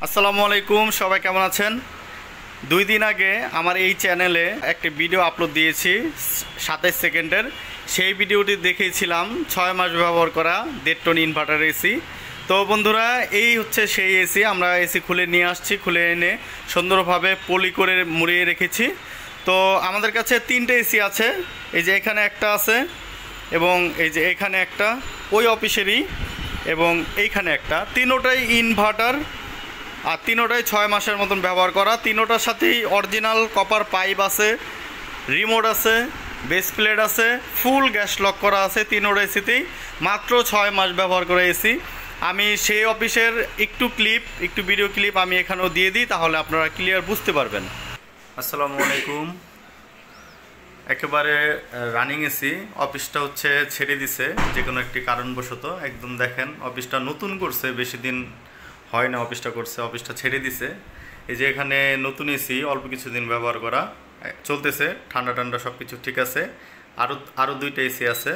আসসালামু আলাইকুম, সবাই কেমন আছেন? 2 দিন আগে আমার এই চ্যানেলে একটি ভিডিও আপলোড দিয়েছি 27 সেকেন্ডের। সেই ভিডিওটি দেখিয়েছিলাম 6 মাস ব্যবহার করা 1.5 টন ইনভার্টার এসি। তো বন্ধুরা, এই হচ্ছে সেই এসি। আমরা এসি খুলে নিয়ে আসছি, খুলে এনে সুন্দরভাবে পলি করে মুড়িয়ে রেখেছি। তো আমাদের কাছে 3টে এসি আছে। এই যে এখানে একটা আছে, এবং এই যে এখানে একটা ওই অফিসেরই, এবং এইখানে একটা। তিনোটাই ইনভার্টার, আর তিনোটাই 6 মাসের মতন ব্যবহার করা। তিনোটার সাথেই অরিজিনাল কপার পাইপ আছে, রিমোট আছে, বেস প্লেট আছে, ফুল গ্যাস লক করা আছে। তিনোটা এসিতেই মাত্র 6 মাস ব্যবহার করে এসি। আমি সেই অফিসের একটু ভিডিও ক্লিপ আমি এখানেও দিয়ে দিই, তাহলে আপনারা ক্লিয়ার বুঝতে পারবেন। আসসালামু আলাইকুম। একেবারে রানিং এসি। অফিসটা হচ্ছে ছেড়ে দিছে যে কোনো একটি কারণবশত। একদম দেখেন, অফিসটা নতুন করছে, বেশি দিন হয় না অফিসটা করছে, অফিসটা ছেড়ে দিছে। এই যে এখানে নতুন এসি, অল্প কিছুদিন ব্যবহার করা, চলতেছে, ঠান্ডা সব কিছু ঠিক আছে। আরও 2টা এসি আছে,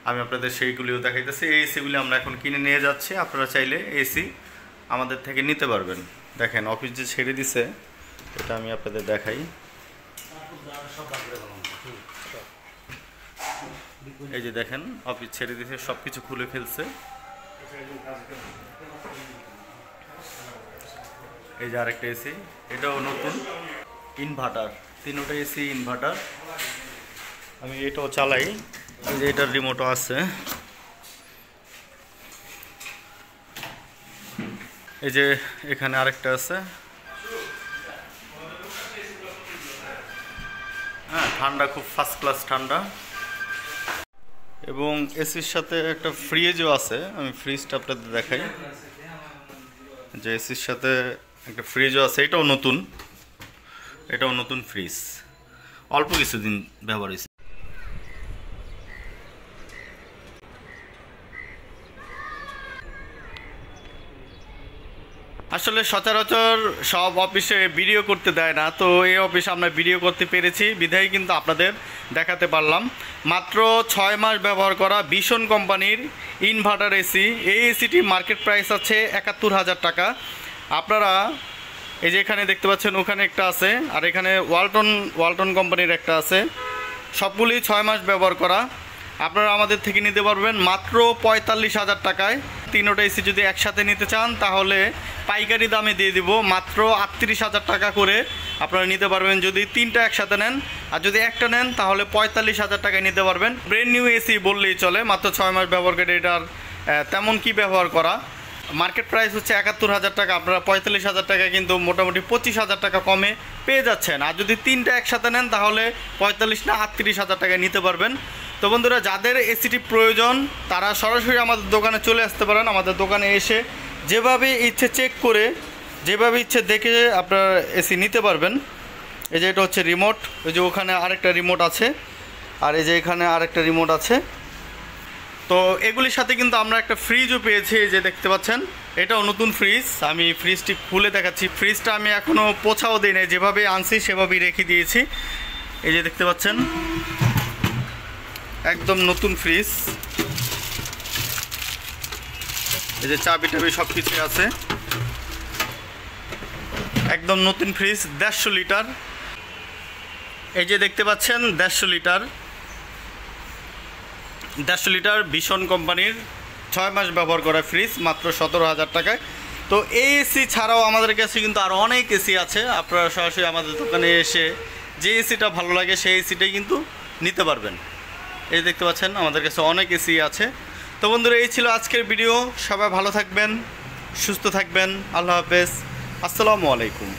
আমি আপনাদের সেইগুলিও দেখাইতেছি। এই এসিগুলি আমরা এখন কিনে নিয়ে যাচ্ছি। আপনারা চাইলে এসি আমাদের থেকে নিতে পারবেন। দেখেন অফিস যে ছেড়ে দিছে, এটা আমি আপনাদের দেখাই। এই যে দেখেন অফিস ছেড়ে দিছে, সব কিছু খুলে ফেলছে। এই যে আরেকটা এসি, এটাও নতুন ইনভার্টার। তিনোটা এসি ইনভার্টার। আমি এটাও চালাই। এই যে এটার রিমোটও আছে। এই যে এখানে আরেকটা আছে। হ্যাঁ, ঠান্ডা, খুব ফার্স্ট ক্লাস ঠান্ডা। এবং এসির সাথে একটা ফ্রিজও আছে। আমি ফ্রিজটা আপনাদের দেখাই। যে এসির সাথে একটা ফ্রিজও আছে, এটাও নতুন ফ্রিজ। অল্প কিছুদিন ব্যবহার হয়েছে। আসলে সচরাচর সব অফিসে ভিডিও করতে দেয় না, তো এই অফিসে আমরা ভিডিও করতে পেরেছি বিধায় কিন্তু আপনাদের দেখাতে পারলাম। মাত্র 6 মাস ব্যবহার করা ভীষণ কোম্পানির ইনভার্টার এসি। এই এসিটির মার্কেট প্রাইস আছে 71,000 টাকা। আপনারা এই যে এখানে দেখতে পাচ্ছেন, ওখানে একটা আছে, আর এখানে ওয়ালটন কোম্পানির একটা আছে। সবগুলি 6 মাস ব্যবহার করা। আপনারা আমাদের থেকে নিতে পারবেন মাত্র 45,000 টাকায়। তিনোটা এসি যদি একসাথে নিতে চান, তাহলে পাইকারি দামে দিয়ে দিব মাত্র 38,000 টাকা করে আপনারা নিতে পারবেন যদি 3টা একসাথে নেন। আর যদি একটা নেন, তাহলে 45,000 টাকায় নিতে পারবেন। ব্র্যান্ড নিউ এসি বললেই চলে, মাত্র 6 মাস ব্যবহার করে। এটার তেমন কি ব্যবহার করা। মার্কেট প্রাইস হচ্ছে 71,000 টাকা। আপনারা 45,000 টাকায় কিন্তু মোটামুটি 25,000 টাকা কমে পেয়ে যাচ্ছেন। আর যদি 3টা একসাথে নেন, তাহলে 45 না 38,000 টাকায় নিতে পারবেন। তো বন্ধুরা, যাদের এসিটি প্রয়োজন তারা সরাসরি আমাদের দোকানে চলে আসতে পারেন। আমাদের দোকানে এসে যেভাবে ইচ্ছে চেক করে, যেভাবে ইচ্ছে দেখে আপনারা এসি নিতে পারবেন। এই যে এটা হচ্ছে রিমোট, ওই যে ওখানে আরেকটা রিমোট আছে, আর এই যে এখানে আরেকটা রিমোট আছে। তো এগুলির সাথে কিন্তু আমরা একটা ফ্রিজও পেয়েছি। এই যে দেখতে পাচ্ছেন, এটাও নতুন ফ্রিজ। আমি ফ্রিজটি খুলে দেখাচ্ছি। ফ্রিজটা আমি এখনও পোছাও দিই নাই, যেভাবে আনছি সেভাবেই রেখে দিয়েছি। এই যে দেখতে পাচ্ছেন, একদম নতুন ফ্রিজ। এই যে চাবি টাবি সব কিছু আছে, একদম নতুন ফ্রিজ। 150 লিটার। এই যে দেখতে পাচ্ছেন 150 লিটার ভীষণ কোম্পানির 6 মাস ব্যবহার করা ফ্রিজ, মাত্র 17,000 টাকায়। তো এই এসি ছাড়াও আমাদের কাছে কিন্তু আরও অনেক এসি আছে। আপনারা সরাসরি আমাদের দোকানে এসে যে এসিটা ভালো লাগে সেই এসিটাই কিন্তু নিতে পারবেন। এই দেখতে পাচ্ছেন আমাদের কাছে অনেক এসি আছে। তো বন্ধুরা, এই ছিল আজকের ভিডিও। সবাই ভালো থাকবেন, সুস্থ থাকবেন। আল্লাহ হাফেজ। আসসালামু আলাইকুম।